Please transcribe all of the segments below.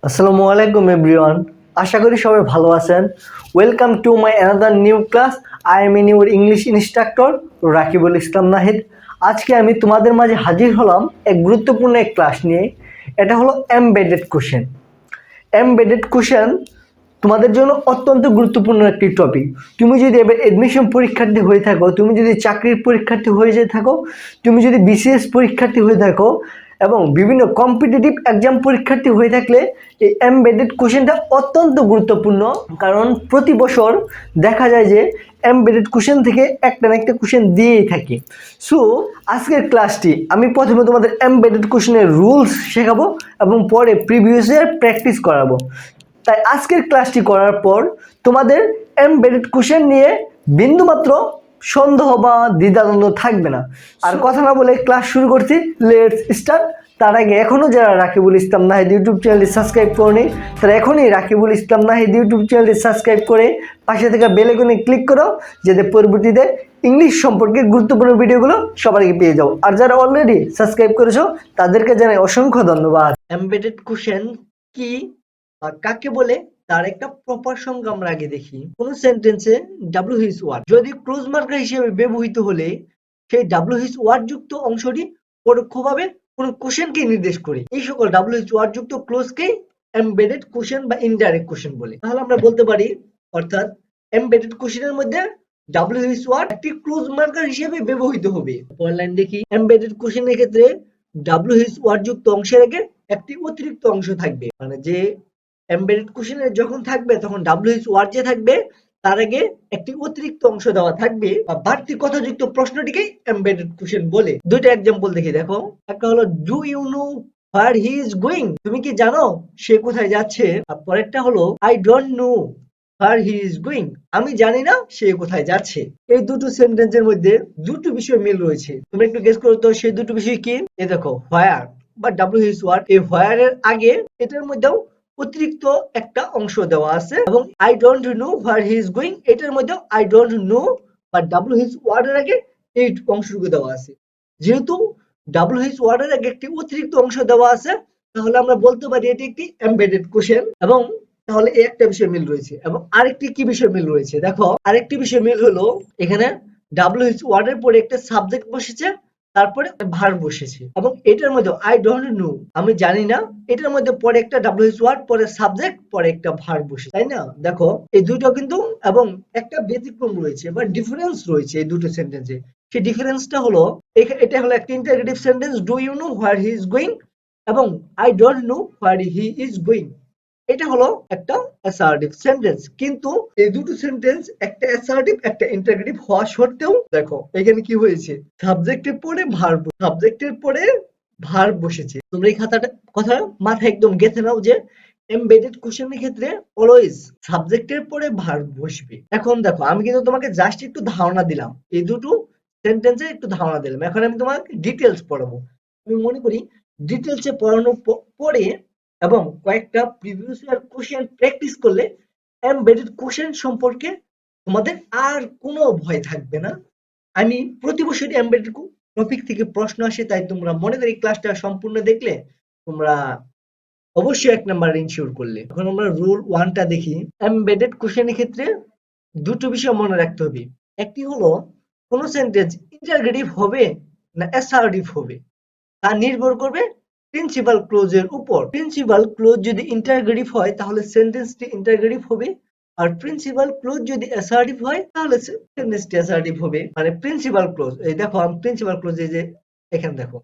আসসালামু আলাইকুম এভরিওয়ান। আশা করি সবাই ভালো আছেন। Welcome to my another new class. I am in your English instructor Rakibul Islam Nahid. আজকে আমি তোমাদের মাঝে হাজির হলাম এক গুরুত্বপূর্ণ এক ক্লাস নিয়ে। এটা হলো এমবেডেড কোশ্চেন। এমবেডেড কোশ্চেন তোমাদের জন্য অত্যন্ত গুরুত্বপূর্ণ একটি টপিক। তুমি যদি এবার এডমিশন পরীক্ষার্থী হয়ে থাকো, তুমি যদি চাকরির পরীক্ষার্থী হয়ে যেয়ে থাকো, তুমি যদি বিসিএস পরীক্ষার্থী হয়ে থাকো এবং বিভিন্ন কম্পিটিটিভ এক্সাম পরীক্ষার্থী হয়ে থাকলে এই এমবেডেড কোশ্চেনটা অত্যন্ত গুরুত্বপূর্ণ। কারণ প্রতি বছর দেখা যায় যে এমবেডেড কোশ্চেন থেকে একটা না একটা কোশ্চেন দিয়েই থাকে। সো আজকের ক্লাসটি আমি প্রথমে তোমাদের এমবেডেড কোশ্চেনের রুলস শেখাবো এবং পরে প্রিভিয়াস ইয়ার প্র্যাকটিস করাবো। তাই আজকের ক্লাসটি করার পর তোমাদের এমবেডেড কোশ্চেন নিয়ে বিন্দুমাত্র সন্দেহ বা দ্বিধাদ্বন্দ্ব থাকবে না। আর কথা না বলে ক্লাস শুরু করছি, লেটস স্টার্ট। তার আগে এখনও যারা রাকিবুল ইসলাম নাহিদ ইউটিউব চ্যানেলটি সাবস্ক্রাইব করেনি, তারা এখনই রাকিবুল ইসলাম নাহিদ ইউটিউব চ্যানেলটি সাবস্ক্রাইব করে পাশে থাকা বেল আইকনে ক্লিক করো, যাতে পরবর্তীতে ইংলিশ সম্পর্কে গুরুত্বপূর্ণ ভিডিওগুলো সবার আগে পেয়ে যাও। আর যারা অলরেডি সাবস্ক্রাইব করেছো তাদেরকে জানাই অসংখ্য ধন্যবাদ। এমবেডেড কোশ্চেন কি বা কাকে বলে তার একটা প্রপার সংজ্ঞা আমরা আগে দেখি। কোন সেন্টেন্সে ডাব্লিউএইচ ওয়ার্ড যদি ক্লোজ মার্কার হিসেবে ব্যবহৃত হলে সেই ডাব্লিউএইচ ওয়ার্ড যুক্ত অংশটি পরোক্ষভাবে কোন কোশ্চেনকে নির্দেশ করে। এই সকল ডাব্লিউএইচ ওয়ার্ড যুক্ত ক্লোজকে এমবেডেড কোশ্চেন বা ইনডাইরেক্ট কোশ্চেন বলে। তাহলে আমরা বলতে পারি, অর্থাৎ এমবেডেড কোশ্চেনের মধ্যে ডাব্লিউএইচ ওয়ার্ড একটি ক্লোজ মার্কার হিসেবে ব্যবহৃত হবে। পরের লাইন দেখি, এমবেডেড কোশ্চেনের ক্ষেত্রে ডাব্লিউএইচ ওয়ার্ড যুক্ত অংশের আগে একটি অতিরিক্ত অংশ থাকবে। মানে যে এমবেডেড কোশ্চেনে যখন থাকবে তখন ডাব্লিউএইচ ওয়ার্ড যে থাকবে তার আগে একটি অতিরিক্ত অংশ দেওয়া থাকবে বা বাড়তি কথাযুক্ত প্রশ্নটিকেই এমবেডেড কোশ্চেন বলে। দুইটা एग्जांपल দেখি, দেখো। একটা হলো do you know where he is going, তুমি কি জানো সে কোথায় যাচ্ছে। আর পরেরটা হলো I don't know where he is going, আমি জানি না সে কোথায় যাচ্ছে। এই দুটো সেন্টেন্সের মধ্যে দুটো বিষয় মিল রয়েছে। তুমি একটু গেস করো তো সেই দুটো বিষয় কি। এই দেখো, হোয়ার বা ডাব্লিউএইচ ওয়ার্ড, এই হোয়ার এর আগে এটার মধ্যেও অতিরিক্ত একটা অংশ দেওয়া আছে এবং I don't know where he is going এটার মধ্যে আই ডোন্ট নো বা ডাব্লিউএইচ ওয়ার্ড এর আগে এই অংশটুকু দেওয়া আছে। যেহেতু ডাব্লিউএইচ ওয়ার্ড এর আগে একটি অতিরিক্ত অংশ দেওয়া আছে, তাহলে আমরা বলতে পারি এটি একটি এমবেডেড কোশ্চেন। এবং তাহলে এই একটা বিষয় মিল রয়েছে। এবং আরেকটি কি বিষয় মিল রয়েছে, দেখো আরেকটি বিষয় মিল হলো এখানে ডাব্লিউএইচ ওয়ার্ড এর পরে একটা সাবজেক্ট বসেছে, তারপরে ভার্ব বসেছে। এবং এটার মধ্যে আই ডোন্ট নো, আমি জানি না, এটার মধ্যে পরে একটা ডাব্লিউএইচ ওয়ার্ড, পরে সাবজেক্ট, পরে একটা ভার্ব বসেছে, তাই না? দেখো এই দুটো কিন্তু এবং একটা ব্যতিক্রম রয়েছে বা ডিফারেন্স রয়েছে এই দুটো সেন্টেন্সে। সেই ডিফারেন্সটা হলো এটা হলো একটা interrogative sentence, do you know where he is going, এবং I don't know where he is going এটা হলো একটা অ্যাসার্টিভ সেন্টেন্স। কিন্তু এই দুটো সেন্টেন্স একটা অ্যাসার্টিভ একটা ইন্টারগেটিভ হওয়া সত্ত্বেও দেখো এখানে কি হয়েছে, সাবজেক্টের পরে ভার্ব, সাবজেক্টের পরে ভার্ব বসেছে। তোমরা এই কথা মাথায় একদম গেঁথে নাও যে এমবেডেড কোশ্চেনের ক্ষেত্রে অলওয়েজ সাবজেক্টের পরে ভার্ব বসবে। এখন দেখো আমি কিন্তু তোমাকে জাস্ট একটু ধারণা দিলাম, এই দুটো সেন্টেন্সে একটু ধারণা দিলাম। এখন আমি তোমাকে ডিটেলস পড়াবো। আমি মনে করি ডিটেলসে পড়ানোর পরে এবং কয়েকটা প্রিভিয়াস ইয়ার কোশ্চেন প্র্যাকটিস করলে এমবেডেড কোশ্চেন সম্পর্কে তোমাদের আর কোনো ভয় থাকবে না। আমি প্রতি বছরই এমবেডেড টপিক থেকে প্রশ্ন আসে, তাই তোমরা মনে করি ক্লাসটা সম্পূর্ণ দেখলে তোমরা অবশ্যই 1 নাম্বার ইনশিওর করলে। এখন আমরা রুল 1টা দেখি। এমবেডেড কোশ্চেনের ক্ষেত্রে দুটো বিষয় মনে রাখতে হবে। একটি হলো কোন সেন্টেন্স ইন্টারগেটিভ হবে না অ্যাসার্টিভ হবে, তা নির্ভর করবে প্রিন্সিপাল ক্লোজের উপর। প্রিন্সিপাল ক্লোজ যদি ইন্টারগেটিভ হয় তাহলে সেন্টেন্সটি ইন্টারগেটিভ হবে, আর প্রিন্সিপাল ক্লোজ যদি অ্যাসার্টিভ হয় তাহলে সেন্টেন্সটি অ্যাসার্টিভ হবে। মানে প্রিন্সিপাল ক্লোজ, এই দেখো আমি প্রিন্সিপাল ক্লোজ, এই যে এখানে দেখো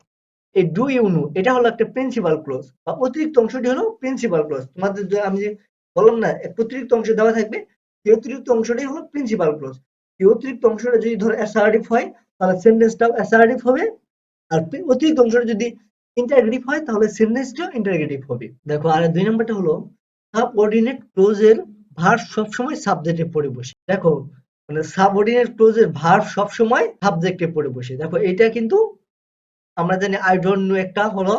এই ডু ইউ নো এটা হলো একটা প্রিন্সিপাল ক্লোজ বা অতিরিক্ত অংশটি হলো প্রিন্সিপাল ক্লোজ। তোমাদের আমি যে বললাম না একটা অতিরিক্ত অংশ দেওয়া থাকবে, এই অতিরিক্ত অংশটি হলো প্রিন্সিপাল ক্লোজ। এই অতিরিক্ত অংশটা যদি ধরো অ্যাসার্টিভ হয় তাহলে সেন্টেন্সটাও অ্যাসার্টিভ হবে, আর অতিরিক্ত অংশটা যদি ইন্টারগেটিভ হয় তাহলে সেন্টেন্সটাও ইন্টারগেটিভ হবে। দেখো আর 2 নাম্বারটা হলো সাবঅর্ডিনেট ক্লোজের ভার্ব সবসময় সাবজেক্টে পড়ে বসে। দেখো মানে সাবঅর্ডিনেট ক্লোজের ভার্ব সবসময় সাবজেক্টে পড়ে বসে। দেখো এটা কিন্তু আমরা জানি আই ডোন্ট নো একটা হলো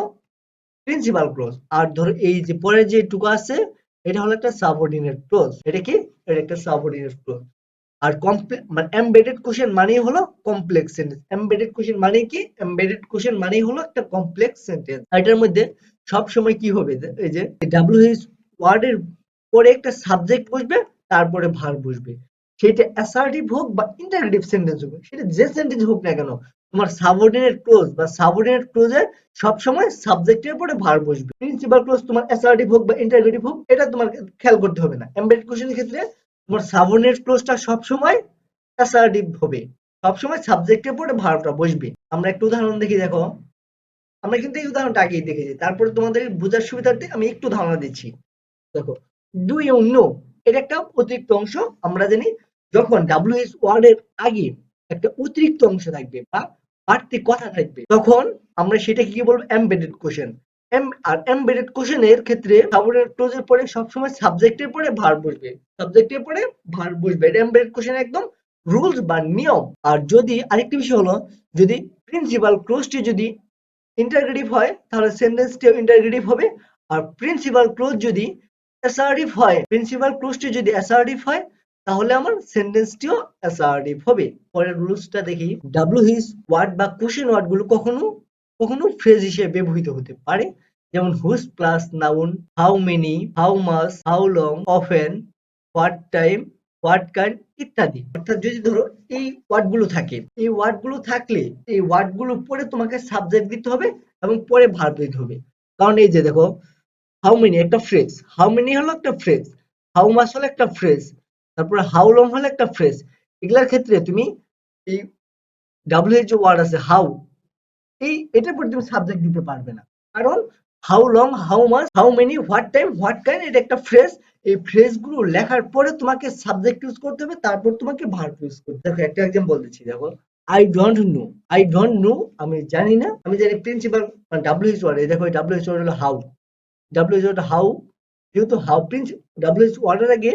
প্রিন্সিপাল ক্লোজ, আর ধরো এই যে পরে যে টুকু আছে এটা হলো একটা সাবঅর্ডিনেট ক্লোজ। এটা কি, এটা একটা সাবঅর্ডিনেট ক্লোজ। আর মানে এমবেডেড কোশ্চেন মানেই হলো কমপ্লেক্স সেন্টেন্স। এমবেডেড কোশ্চেন মানে কি, এমবেডেড কোশ্চেন মানেই হলো একটা কমপ্লেক্স সেন্টেন্স। আর এটার মধ্যে সব সময় কি হবে, এই যে ডাব্লিউএইচ ওয়ার্ডের পরে একটা সাবজেক্ট বসবে, তারপরে ভার্ব বসবে। সেটা অ্যাসার্টিভ হোক বা ইন্টারোগেটিভ সেন্টেন্স হোক, সেটা যে সেন্টেন্স হোক না কেন, তোমার সাবঅর্ডিনেট ক্লোজ বা সাবঅর্ডিনেট ক্লোজে সবসময় সাবজেক্টের পরে ভার্ব বসবে। প্রিন্সিপাল ক্লোজ তোমার অ্যাসার্টিভ হোক বা ইন্টারোগেটিভ হোক, এটা তোমার খেয়াল করতে হবে না। এমবেডেড কোশ্চেনের ক্ষেত্রে তোমার সাবঅর্ডিনেট ক্লোজটা সবসময় অ্যাসার্টিভ হবে, সবসময় সাবজেক্টের পরে ভার্বটা বসবে। আমরা একটা উদাহরণ দেখি, দেখো আমরা কিন্তু এই উদাহরণটা আগেই দেখেছি, তারপরে তোমাদের বোঝার সুবিধার্থে আমি একটু ধারণা দিচ্ছি। দেখো, ডু ইউ নো, এটা একটা অতিরিক্ত অংশ। আমরা জানি যখন ডাব্লিউএইচ ওয়ার্ড এর আগে একটা অতিরিক্ত অংশ থাকবে বা বাড়তি কথা থাকবে, তখন আমরা সেটাকে কি বলবো, এমবেডেড কোশ্চেন। আর এমবেডেড কোশ্চেন এর ক্ষেত্রে সাবঅর্ডিনেট ক্লজের পরে সবসময় সাবজেক্টের পরে ভার্ব বসবে, সাবজেক্টের পরে ভার্ব বসবে। এটা এমবেডেড কোশ্চেন একদম রুলস বা নিয়ম। আর যদি আরেকটি বিষয় হলো, যদি প্রিন্সিপাল ক্লোজটি যদি ইন্টারগ্রেটিভ হয়, তাহলে সেন্টেন্সটিও ইন্টারগ্রেটিভ হবে। আর প্রিন্সিপাল ক্লোজ যদি অ্যাসার্টিভ হয়, প্রিন্সিপাল ক্লোজটি যদি অ্যাসার্টিভ হয়, তাহলে আমার সেন্টেন্সটিও অ্যাসার্টিভ হবে। পরের রুলসটা দেখি, ডাব্লিউএইচ ওয়ার্ড বা কোশ্চেন ওয়ার্ড গুলো কখনো কখনো ফ্রেজ হিসেবে ব্যবহৃত হতে পারে, যেমন whose plus noun, how many, how much, how long, often, what time, what kind ইত্যাদি। অর্থাৎ যদি ধরো এই ওয়ার্ড গুলো থাকে, এই ওয়ার্ড গুলো থাকলে এই ওয়ার্ড গুলো পরে তোমাকে সাবজেক্ট দিতে হবে এবং পরে ভার্ব দিতে হবে। কারণ এই যে দেখো, হাউ মেনি একটা ফ্রেজ, হাউ মেনি হলো একটা ফ্রেজ, হাউ মাচ হলো একটা ফ্রেজ, তারপরে হাউ লং হলো একটা ফ্রেজ। এগুলার ক্ষেত্রে তুমি এই ডাব্লিউএইচ ওয়ার্ড আছে হাউ, এটার পর তুমি সাবজেক্ট দিতে পারবে না। কারণ how long, how much, how many, what time, what kind, এটা একটা ফ্রেজ। এই ফ্রেজ গুলো লেখার পরে তোমাকে সাবজেক্ট ইউজ করতে হবে, তারপর তোমাকে ভার্ব ইউজ করতে হবে। দেখো একটা এক্সাম্পল দিচ্ছি, দেখো I don't no, I don't no আমি জানি না, আমি জানি প্রিন্সিপাল ডাব্লিউএইচ ওয়ার্ড, দেখো এই ডাব্লিউএইচ ওয়ার্ড হলো হাউ, ডাব্লিউএইচ ওয়ার্ড হাউ, যেহেতু হাউ ডাব্লিউএইচ ওয়ার্ডের আগে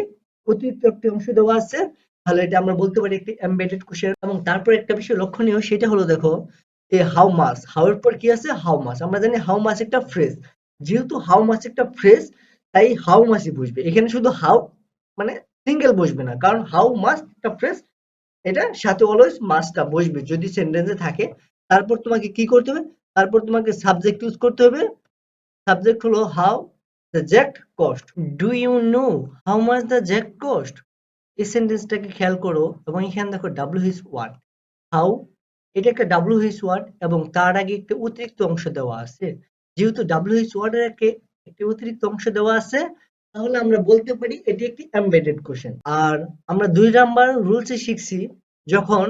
অতিরিক্ত একটি অংশ দেওয়া আছে, তাহলে এটা আমরা বলতে পারি একটি এমবেডেড কোশ্চেন। এবং তারপর একটা বিষয় লক্ষণীয়, সেটা হলো দেখো এই হাউ মাচ, হাউ এর পর কি আছে, হাউ মাচ। আমরা জানি হাউ মাচ একটা ফ্রেজ, যেহেতু হাউ মাচ একটা ফ্রেজ, তাই হাউ মাচই বসবে এখানে, শুধু হাউ মানে সিঙ্গেল বসবে না, কারণ হাউ মাচ একটা ফ্রেজ, এটা সাথে অলওয়েজ মাচটা বসবে যদি সেন্টেন্সে থাকে। তারপর তোমাকে কি করতে হবে, তারপর তোমাকে সাবজেক্ট ইউজ করতে হবে। সাবজেক্ট হলো how the jack cost, do you know how much the jack cost. এই সেন্টেন্সটাকে খেয়াল করো এবং এখানে দেখো ডাব্লিউএইচ ওয়ার্ড হাউ, এটা একটা ডাব্লিউএইচ ওয়ার্ড এবং তার আগে একটা অতিরিক্ত অংশ দেওয়া আছে। যেহেতু ডাব্লিউএইচ ওয়ার্ডের আগে একটি অতিরিক্ত অংশ দেওয়া আছে, তাহলে আমরা বলতে পারি এটি একটি এমবেডেড কোশ্চেন। আর আমরা 2 নাম্বার রুলসে শিখছি, যখন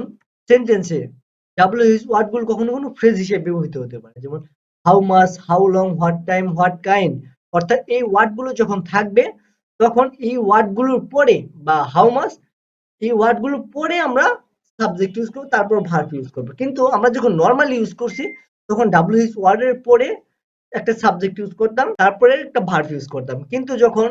সেন্টেন্সে ডাব্লিউএইচ ওয়ার্ড গুলো কখনো কখনো ফ্রেজ হিসেবে ব্যবহৃত হতে পারে, যেমন how much, how long, what time, what kind. অর্থাৎ এই ওয়ার্ড গুলো যখন থাকবে, তখন এই ওয়ার্ড গুলোর পরে বা হাউ মাচ, এই ওয়ার্ড গুলো পরে আমরা সাবজেক্ট ইউজ করবো, তারপর ভার্ব ইউজ করবো। কিন্তু আমরা যখন নর্মালি ইউজ করছি, তখন ডাব্লিউএইচ ওয়ার্ড এর পরে একটা সাবজেক্ট ইউজ করতাম, তারপরে একটা ভার্ব ইউজ করতাম। কিন্তু যখন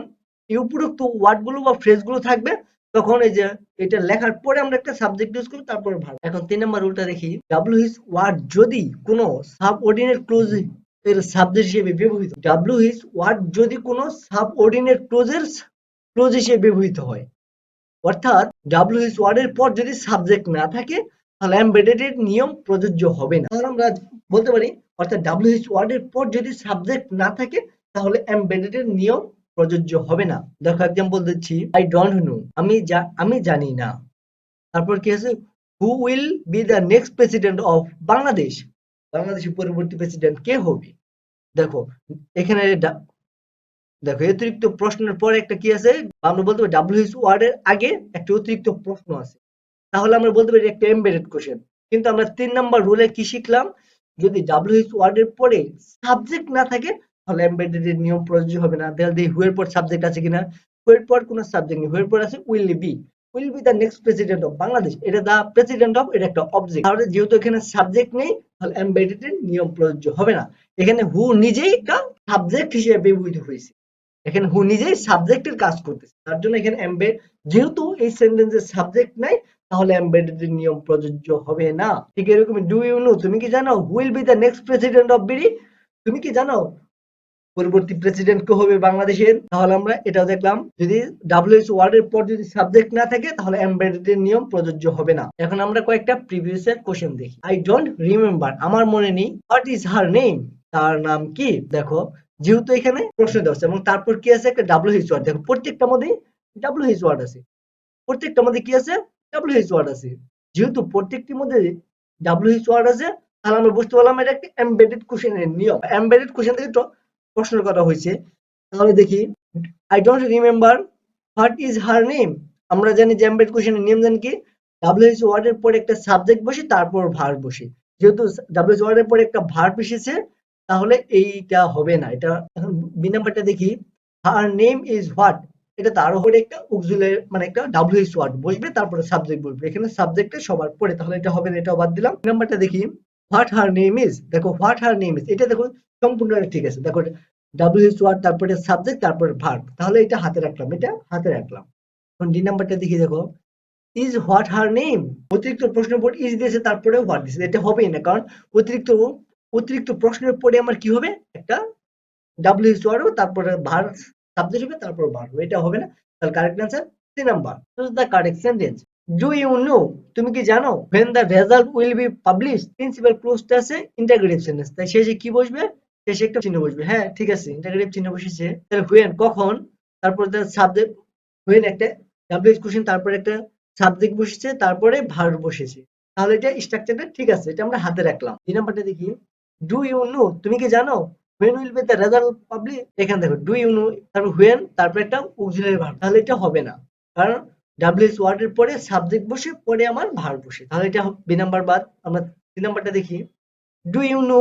এই উপরোক্ত ওয়ার্ড গুলো বা ফ্রেজ গুলো থাকবে, তখন এই যে এটা লেখার পরে আমরা একটা সাবজেক্ট ইউজ করবো, তারপর ভার্ব। এখন 3 নাম্বার রুলটা দেখি, ডাব্লিউএইচ ওয়ার্ড যদি কোনো সাবঅর্ডিনেট ক্লোজ এর সাবজেক্ট হিসেবে ব্যবহৃত, ডাব্লিউএইচ ওয়ার্ড যদি কোনো সাবঅর্ডিনেট ক্লোজ হিসেবে ব্যবহৃত হয়, অর্থাৎ ডাব্লিউএইচ ওয়ার্ড এর পর যদি সাবজেক্ট না থাকে, তাহলে এমবেডেড এর নিয়ম প্রযোজ্য হবে না। তাহলে আমরা বলতে পারি, অর্থাৎ ডাব্লিউএইচ ওয়ার্ড এর পর যদি সাবজেক্ট না থাকে, তাহলে এমবেডেড এর নিয়ম প্রযোজ্য হবে না। দেখো এক্সাম্পল দিচ্ছি, আই ডোন্ট নো আমি জানি না। তারপর কি আছে, who will be the next president of Bangladesh, বাংলাদেশের পরবর্তী প্রেসিডেন্ট কে হবে। দেখো এখানে দেখো অতিরিক্ত প্রশ্নের পরে একটা কি আছে, আমরা বলতে পারি ডাব্লিউএইচ ওয়ার্ড এর আগে একটা অতিরিক্ত প্রশ্ন আছে, তাহলে আমরা বলতে পারি একটা এমবেডেড কোশ্চেন। কিন্তু আমরা 3 নাম্বার রুলে কি শিখলাম, যদি ডাব্লিউএইচ ওয়ার্ড এর পরে সাবজেক্ট না থাকে, তাহলে এমবেডেড এর নিয়ম প্রযোজ্য হবে না। তাহলে দেখি হু এর পর সাবজেক্ট আছে কিনা, হু এর পর কোনো সাবজেক্ট নেই, হু এর পর আছে will be the next president of Bangladesh, এটা দা প্রেসিডেন্ট অফ, এটা একটা অবজেক্ট। তাহলে যেহেতু এখানে সাবজেক্ট নেই, তাহলে এমবেডেড এর নিয়ম প্রযোজ্য হবে না। এখানে হু নিজেই একটা সাবজেক্ট হিসেবে ব্যবহৃত হয়েছে, এখানে হু নিজেই সাবজেক্টের কাজ করতেছে, তার জন্য এখানে যেহেতু এই সেন্টেন্সের সাবজেক্ট নাই, তাহলে এমবেডেড এর নিয়ম প্রযোজ্য হবে না। ঠিক এরকম, ডু ইউ নো, তুমি কি জানো, wheel B the next president of BD, তুমি কি জানো পরবর্তী প্রেসিডেন্ট কে হবে বাংলাদেশের। তাহলে আমরা এটাও দেখলাম, যদি ডাব্লিউএইচ ওয়ার্ড এর পর যদি সাবজেক্ট না থাকে, তাহলে এমবেডেড এর নিয়ম প্রযোজ্য হবে না। এখন আমরা কয়েকটা প্রিভিয়াস এর কোশ্চেন দেখি। আই ডোন্ট রিমেম্বার, আমার মনে নেই। হোয়াট ইজ হার নেম, তার নাম কি। দেখো যেহেতু এখানে প্রশ্ন দেওয়া আছে এবং তারপর কি আছে একটা WH ওয়ার্ড, দেখো প্রত্যেকটার মধ্যেই WH ওয়ার্ড আছে, প্রত্যেকটার মধ্যে কি আছে WH ওয়ার্ড আছে। যেহেতু প্রত্যেকটির মধ্যে WH ওয়ার্ড আছে, তাহলে আমরা বুঝতে পারলাম এটা একটা এমবেডেড কোশ্চেনের নিয়ম। এমবেডেড কোশ্চেন থেকে প্রশ্ন করা হয়েছে। তাহলে দেখি, I don't remember what is her name. আমরা জানি যে এমবেডেড কোশ্চেনের নিয়ম জানি কি, WH ওয়ার্ডের পরে একটা সাবজেক্ট বসে তারপর ভার্ব বসে। যেহেতু WH ওয়ার্ডের পরে একটা ভার্ব এসেছে, তাহলে এইটা হবে না। এটা এখন বি নাম্বারটা দেখি, হার নেম ইজ হোয়াট, এটা তার উপরে একটা অক্সিলারি মানে একটা WH ওয়ার্ড বসবে, তারপরে সাবজেক্ট বসবে। এখানে সাবজেক্টে সবার পরে, তাহলে এটা হবে না, এটাও বাদ দিলাম। নাম্বারটা দেখি, হোয়াট হার নেম ইজ, দেখো হোয়াট হার নেম ইজ, এটা দেখো সম্পূর্ণ ঠিক আছে। দেখো WH ওয়ার্ড, তারপরে সাবজেক্ট, তারপরে ভার্ব, তাহলে এটা হাতে রাখলাম, এটা হাতে রাখলাম। এখন ডি নাম্বারটা দেখি, দেখো ইজ হোয়াট হার নেম, অতিরিক্ত প্রশ্নের পর ইজ দিয়েছে, তারপরে হোয়াট দিয়েছে, এটা হবেই না, কারণ অতিরিক্ত অতিরিক্ত প্রশ্নের পরে আমার কি হবে, একটা WH ওয়ার্ড, তারপরে ভার্ব সাবজেক্ট হবে, তারপর ভার্ব, এটা হবে না। তাহলে correct answer C number. Choose the correct sentence. Do you know, তুমি কি জানো, when the result will be published, principal ক্লোজটা আছে ইন্টারগ্রেটিভ সেন্টেন্স, তাই শেষে কি বসবে, শেষে একটা চিহ্ন বসবে। হ্যাঁ ঠিক আছে, ইন্টারগ্রেটিভ চিহ্ন বসেছে। তাহলে when কখন, তারপর তার সাবজেক্ট, when একটা WH কোশ্চেন, তারপরে একটা সাবজেক্ট বসেছে, তারপরে ভার্ব বসেছে, তাহলে এটা স্ট্রাকচারটা ঠিক আছে, এটা আমরা হাতে রাখলাম। এই নাম্বারটা দেখি, ডু ইউ নো, তুমি কি জানো, when will be the result published, এখানে দেখো ডু ইউ নো, তারপর when, তারপর একটা অক্সিলারি ভার্ব, তাহলে এটা হবে না, কারণ WH ওয়ার্ড এর পরে সাবজেক্ট বসে, পরে আমার ভার্ব বসে, তাহলে এটা বি নাম্বার বাদ। আমরা তিন নাম্বারটা দেখি, do you know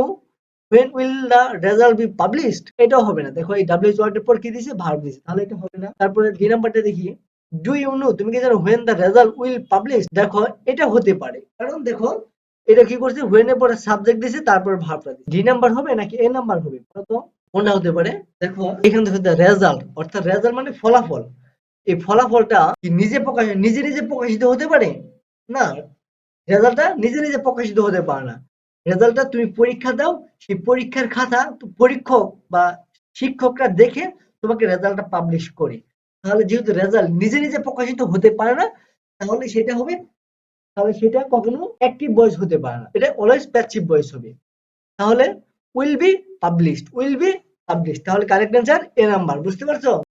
when will the result be published, এটাও হবে না, দেখো এই WH ওয়ার্ড এর পর কি দিয়েছে, ভার্ব দিয়েছে, তাহলে এটা হবে না। তারপরে ডি নাম্বারটা দেখি, ডু ইউ নো, তুমি কি জানো when the result will publish, দেখো এটা হতে পারে, কারণ দেখো এটা কি করছে, when এর পরে সাবজেক্ট দিয়েছে, তারপর ভার্বটা দিয়েছে। ডি নাম্বার হবে নাকি এ নাম্বার হবে, তো কোনটা হতে পারে, দেখো এখানে দেখো রেজাল্ট, অর্থাৎ রেজাল্ট মানে ফলাফল, এই ফলাফলটা কি নিজে নিজে প্রকাশিত হতে পারে না, রেজাল্টটা নিজে নিজে প্রকাশিত হতে পারে না। রেজাল্টটা তুমি পরীক্ষা দাও, সেই পরীক্ষার খাতা পরীক্ষক বা শিক্ষকরা দেখে তোমাকে রেজাল্টটা পাবলিশ করে। তাহলে যেহেতু রেজাল্ট নিজে নিজে প্রকাশিত হতে পারে না, তাহলে সেটা হবে, তাহলে সেটা কখনো অ্যাক্টিভ ভয়েস হতে পারে না, এটা অলওয়েজ প্যাসিভ ভয়েস হবে। তাহলে will be published, will be published, তাহলে কারেক্ট অ্যান্সার এ নাম্বার। বুঝতে পারছো?